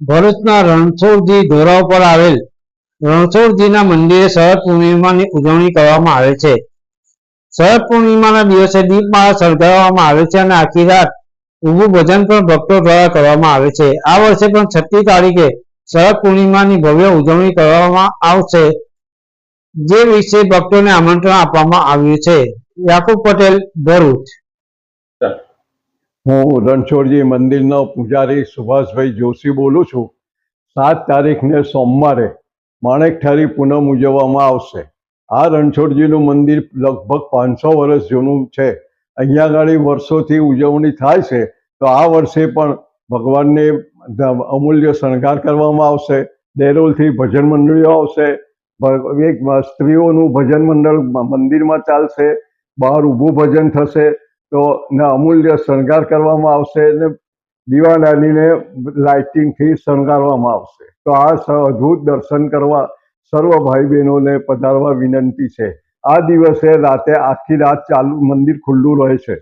ભરૂચના રણછોડજી ધોરા ઉપર આવેલ રણછોડજીના મંદિરે શરદ પૂર્ણિમાની ઉજવણી કરવામાં આવે છે. શરદ પૂર્ણિમાના દિવસે દીપમાળા સળગાવવામાં આવે છે અને આખી રાત ઊભું ભજન પણ ભક્તો દ્વારા કરવામાં આવે છે. આ વર્ષે પણ 6મી તારીખે શરદ પૂર્ણિમાની ભવ્ય ઉજવણી કરવામાં આવશે, જે વિશે ભક્તોને આમંત્રણ આપવામાં આવ્યું છે. યાકુબ પટેલ, ભરૂચ. હું રણછોડજી મંદિરનો પૂજારી સુભાષભાઈ જોશી બોલું છું. 7 તારીખને સોમવારે માણેકઠારી પૂનમ ઉજવવામાં આવશે. આ રણછોડજીનું મંદિર લગભગ 500 વર્ષ જૂનું છે. અહીંયા આગળ વર્ષોથી ઉજવણી થાય છે. તો આ વર્ષે પણ ભગવાનને અમૂલ્ય શણગાર કરવામાં આવશે. દેરોલથી ભજન મંડળીઓ આવશે. એક સ્ત્રીઓનું ભજન મંડળ મંદિરમાં ચાલશે. બહાર ઊભું ભજન થશે. તો અમૂલ્ય શણગાર કરવામાં આવશે અને દીવાદાનીને લાઇટિંગથી શણગારવામાં આવશે. તો આ અદ્ભુત દર્શન કરવા સર્વ ભાઈ બહેનોને પધારવા વિનંતી છે. આ દિવસે રાતે આખી રાત ચાલુ મંદિર ખુલ્લું રહે છે.